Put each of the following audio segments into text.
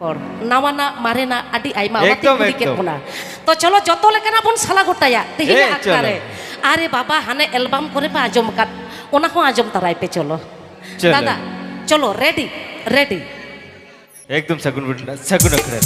नावाना मारेना आदि आइमा वाती के कोना तो चलो जतो लेकना बन साला गोटाया तेहिया आकारे अरे बाबा हाने एल्बम करे पे आजम का ओना को आजम तराई पे चलो दादा चलो रेडी रेडी एकदम सगुन अखरे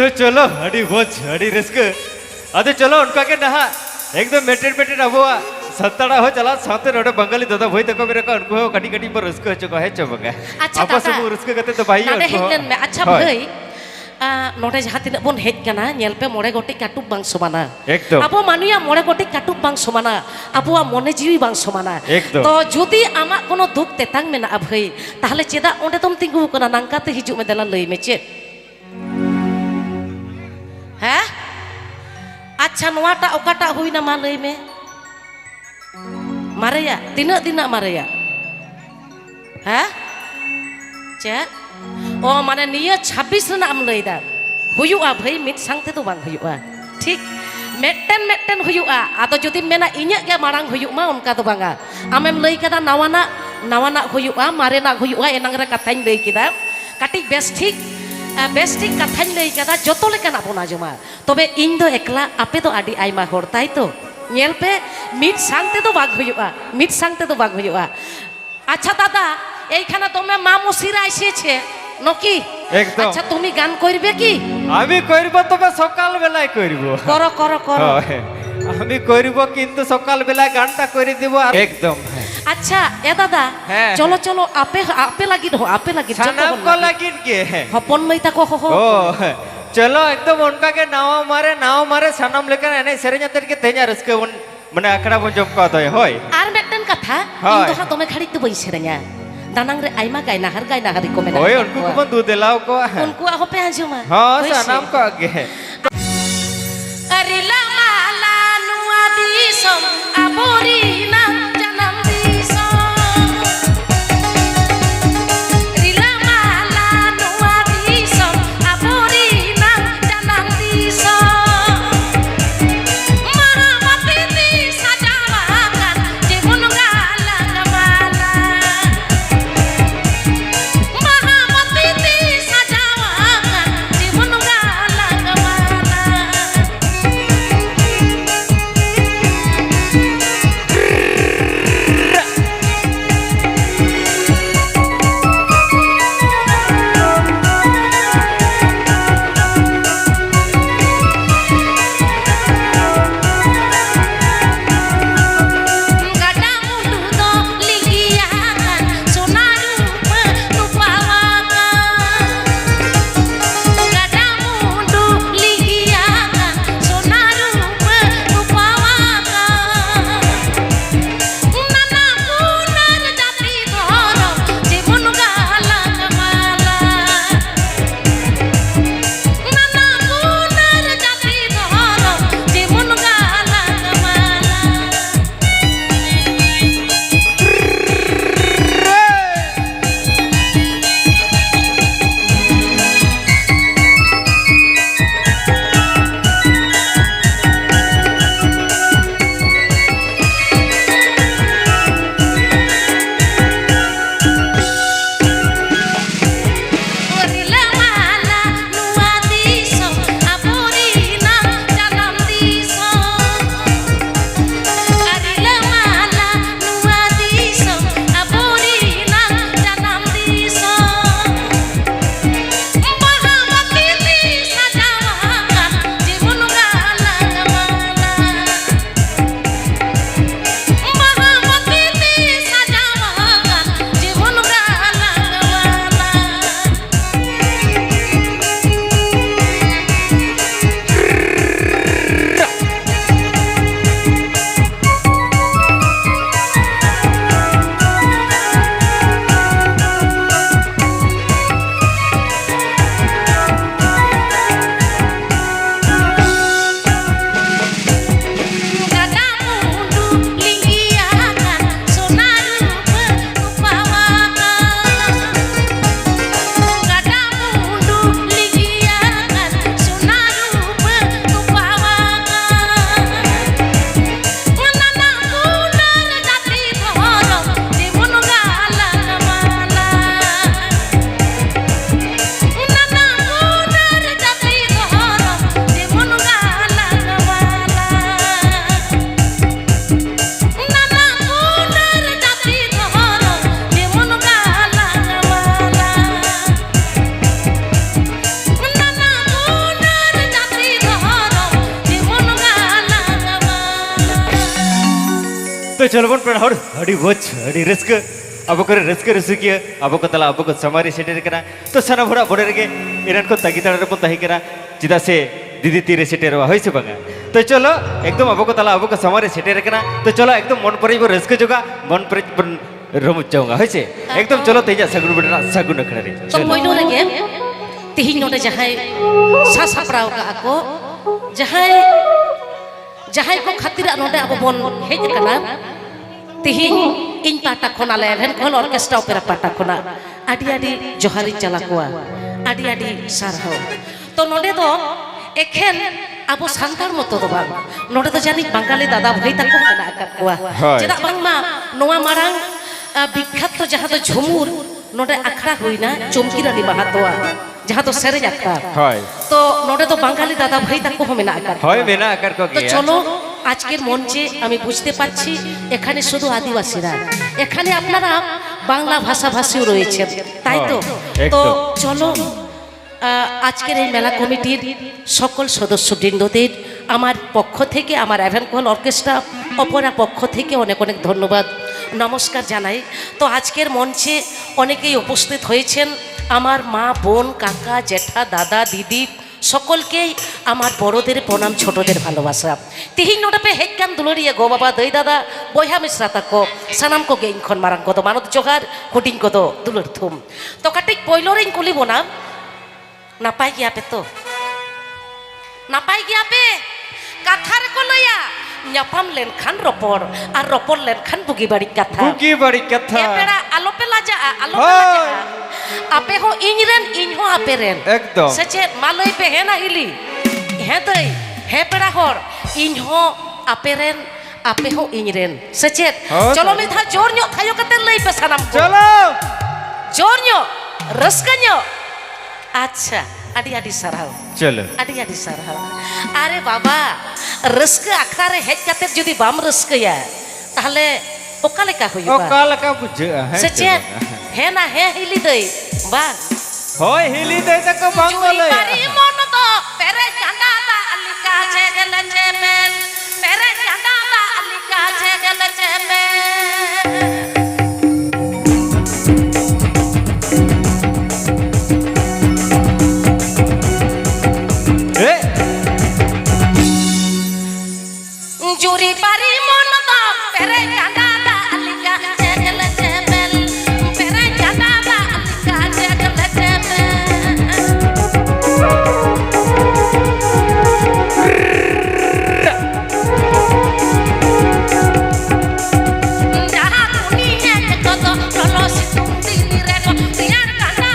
तो चलो अड़ी बोझ अड़ी रिस्क अदे चलो उनका के नहा एकदम मेटेड अब सत्तड़ा हो चला साथे नोडे बंगाली दादा भाई तको मेरे का उनको कटी कटी पर रिस्क हो चुका है चबंगा अच्छा आपस में रिस्क करते तो भाई में अच्छा भाई नोडे जहां तिना बन हेज कना नेल पे मोड़े गोटी काटुब बांग समाना एकदम अब मानुया मोड़े गोटी काटुब बांग समाना अबुआ मने जीवी बांग समाना एकदम तो जुदी आमा कोनो दुख तेतांग मेना भाई ताहले चेदा ओंडे तुम तिंगु कना नांकाते हिजुग में देला लई में चेद हैं अच्छा नवाटा ओकाटा हुईना मा लई में मारेया तीना दिना मारेया हैं चेद ও মানে নিয়ে 26 ᱨᱮᱱᱟᱜ ᱮᱢ ᱞᱟᱹᱭᱫᱟ ᱦᱩᱭᱩᱜᱼᱟ ᱵᱷᱟᱹᱭ ᱢᱤᱫ ᱥᱟᱝ ᱛᱮᱫᱚ ᱵᱟᱝ ᱦᱩᱭᱩᱜᱼᱟ ᱴᱷᱤᱠ ᱢᱮᱴᱮᱱ ᱦᱩᱭᱩᱜᱼᱟ ᱟᱫᱚ ᱡᱩᱫᱤᱢ ᱢᱮᱱᱟ ᱤᱧᱟᱹᱜ ᱜᱮ ᱢᱟᱲᱟᱝ ᱦᱩᱭᱩᱜ ᱢᱟ ᱚᱱᱠᱟ ᱫᱚ ᱵᱟᱝᱟ ᱟᱢᱮᱢ ᱞᱟᱹᱭ ᱠᱟᱫᱟ ᱱᱟᱣᱟᱱᱟᱜ ᱦᱩᱭᱩᱜᱼᱟ ᱢᱟᱨᱮᱱᱟᱜ ᱦᱩᱭᱩᱜᱼᱟ ᱮᱱᱟᱝ ᱨᱮ ᱠᱟᱛᱷᱟᱧ ᱞᱟᱹᱭ ᱠᱮᱫᱟ ᱠᱟᱹᱴᱤᱡ ᱵᱮᱥ ᱴᱷᱤᱠ ᱠᱟᱛᱷᱟᱧ ᱞᱟᱹᱭ ᱠᱟᱫᱟ ᱡᱚᱛᱚ ᱞᱮᱠᱟᱱᱟᱜ ᱵᱚᱱ ᱟᱸᱡᱚᱢᱟ ᱛᱚᱵᱮ ᱤᱧ ᱫᱚ ᱮᱠᱞᱟ ᱟᱯᱮ ᱫᱚ ᱟᱹᱰᱤ ᱟᱭᱢᱟ ᱦᱚᱲ তাই তো ᱧᱮᱞ ᱯᱮ ᱢᱤᱫ ᱥᱟᱝ ᱛᱮᱫᱚ ᱵᱟᱝ ᱦᱩᱭᱩᱜᱼᱟ ᱢᱤᱫ ᱥᱟᱝ ᱛᱮᱫᱚ ᱵᱟᱝ হুয়ুয়া আচ্ছা দাদা এইখানে তোমরা মা মসিরা এসেছে নাকি একদম আচ্ছা তুমি গান করবে কি আমি করব তবে সকাল বেলায় করব করো আমি করব কিন্তু সকাল বেলায় গানটা করে দিব একদম আচ্ছা এ দাদা চলো আপে লাগি সানাম কো লাগিন কে হপন মই তাকো হো ও চলো একদম উনকা কে নাও মারে সানাম লেকান এনে সেরেঞ্জ আতের কে তেজা রসকে মানে আকড়া বন জম কা দয় হয় আর মেটেন কথা ইন তো দমে খাড়ি তো বই সেরেঞ্জা দানাং রে আইমা গায়নাহারি কো মেনা ওই উনকু কো দু দেলাও কো উনকু হপে আজমা হ্যাঁ সানাম কো আগে আরিলা মালা নুয়া দিসম আবরি না জানাম দিসম রিলা মালা নুয়া দিসম আবরি না জানাম দিসম মহামতি দি সাজাওয়াকান জীবন গালাং মালা মহামতি দি সাজাওয়াকান জীবন গালাং মালা Gada mundu do ligiakan sonarupa nupawakan Gada mundu ligiakan sonarupa nupawakan Nana punan jati dhoro jibun galang mala Nana punan jati dhoro jibun galang mala Rila mala nuwa disom aburina janam disom Rila mala nuwa disom aburina janam disom Mahamati di sajawakan jibun galang mala Mahamati di sajawakan jibun galang mala Gada mundu ligiakan sonarupa nupawakan Gada mundu ligiakan sonarupa nupawakan Nana punan jati dhoro jibun galang mala Nana punan jati dhoro jibun galang mala Nana punan jati dhoro jibun galang mala Nana punan jati dhoro jibun galang mala तो चलो बन पर हड़ी वच हड़ी risk अब करे risk किया अब को तला अब को समारी सेटेर करा तो सना भरा बड़े रगे इरन को तागिताड़ रे ताही करा चिदा से दीदी तीरे सेटेर वा होइसे बंगा तो चलो एकदम अब को तला अब को समारी सेटेर करा तो चलो एकदम मन पर रिस्क जोगा मन पर रमुच जाऊंगा होइसे एकदम चलो तेजा सगुन बेटा सगुन खड़े रे तो मोइनो रेगे तिहिं नोडे जहाय सासापराव का को जहाय को खातिर नोडे अब बन हेज कना तिहिं इन पाटा खोना ले हेन खोल ऑर्केस्ट्रा ओपेरा पाटा खोना ᱟᱹᱰᱤ ᱟᱹᱰᱤ ᱡᱚᱦᱟᱨᱤᱧ ᱪᱟᱞᱟ ᱠᱚᱣᱟ ᱟᱹᱰᱤ ᱟᱹᱰᱤ ᱥᱟᱨᱦᱟᱣ ᱛᱚ ᱱᱚᱰᱮ ᱫᱚ ᱮᱠᱷᱮᱱ ᱟᱵᱚ ᱥᱟᱱᱛᱟᱲ ᱢᱚᱛᱚ ᱫᱚ ᱵᱟᱝ ᱱᱚᱰᱮ ᱫᱚ ᱡᱟᱹᱱᱤᱡ ᱵᱟᱝᱜᱟᱞᱤ ᱫᱟᱫᱟ ᱵᱷᱟᱹᱭ ᱛᱟᱠᱚ ᱢᱮᱱᱟᱜ ᱟᱠᱟᱫ ᱠᱚᱣᱟ ᱪᱮᱫᱟᱜ ᱵᱟᱝᱢᱟ ᱱᱚᱣᱟ ᱢᱟᱲᱟᱝ বিখ্যাত যাহা তো ঝুমুর নোডে আখড়া হইনা চমকি রানী মাহাতোয়া যাহা তো সেরেñ আখড়া হয় তো নোডে তো বাঙালি দাদা ভাই তাকো মেনা আকার হয় মেনা আকার কো তো চলো আজকের মঞ্চে আমি বুঝতে পারছি এখানে শুধু আদিবাসীরা এখানে আপনারা বাংলা ভাষাভাষীও রয়েছেন তাই তো তো চলো আজকের এই মেলা কমিটির সকল সদস্যবৃন্দদের আমার পক্ষ থেকে আমার অ্যাভেনকল অর্কেস্ট্রা অপরা পক্ষ থেকে অনেক অনেক ধন্যবাদ নমস্কার জানাই তো আজকের মঞ্চে অনেকেই উপস্থিত হয়েছেন আমার মা বোন কাকা জেঠা দাদা দিদি সকলকেই আমার বড়দের প্রণাম ছোটদের ভালোবাসা তিহিং নোডাপে হেকান দুলরিয়া গো বাবা দই দাদা বইহা মিশ্রা তাকো সানাম কো গেইনখন মারাং কত মানত জোগার হুটিং কত দুলর থুম তো কাটিক পয়লরিং কুলিব না নাপাই গিয়া পে তো নাপাই গিয়া পে কাথার কো লইয়া nyapam len khan ropor ar ropor len khan bugi bari katha epera alope laja ape ho inren inho aperen ekdom seche maloi pe hena hili he dei he pera hor inho aperen ape ho inren seche cholo mi tha jor nyo thayo kate lei pe sanam ko cholo jor nyo raska nyo acha adi adi sarhau চলো adi adi sarhau are baba रस्क आखड़ा हेज काते जदि balm रस्कया ताहले ओका लेका होइबा ओका लेका बुझे सचेत हे ना हे हिली दई बा होय हिली दई तक बांगले पारी मन तो पेरे चांदा दा अलिका छे गले छे मेन पेरे चांदा दा अलिका छे गले छे main Juri pari mon to pere janda da alika chegele chemel pere janda da alika chegele chemel jaha kuni he to lolo situndi re ko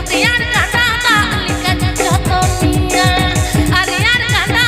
tiar janda da alika joton mia tiar janda da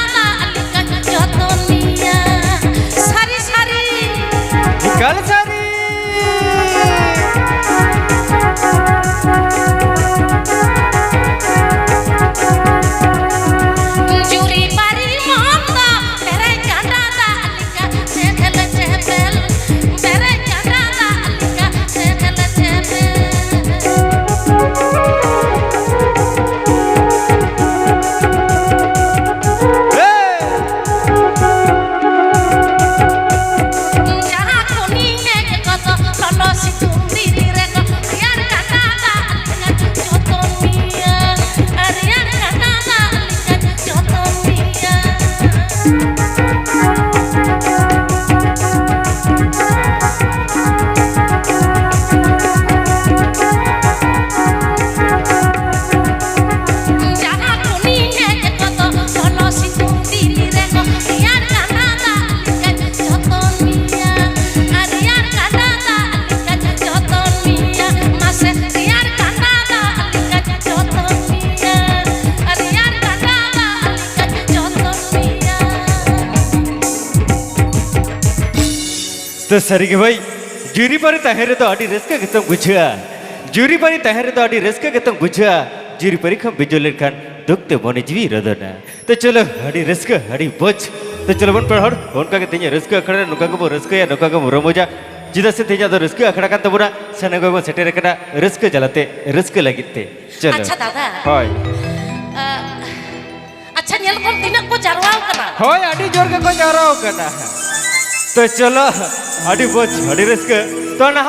alika joton mia तो सरी के भाई जुरी पारी तहरे तो आड़ी Ruska कितम बुझा जुरी पारी तहरे तो आड़ी रस्का कितम बुझा जुरी पारी खम बिजोलेर खान दुखते बने जीवी रदना तो चलो आड़ी रस्का आड़ी बोझ तो चलो बन पढ़ उनका के तेज रस्का अखड़ा नुका को रस्का या नुका को रमोजा जिदा से तेजा तो रस्का अखड़ा का तबुरा सने को सेटेर कना रस्का चलाते रस्का लगिते चलो अच्छा दादा हाय अच्छा नेल कम तिना को जारवाव कना होय अड़ी जोर के को जाराव कना तो चलो अड़ी बोझ अड़ी रस्क तो नहा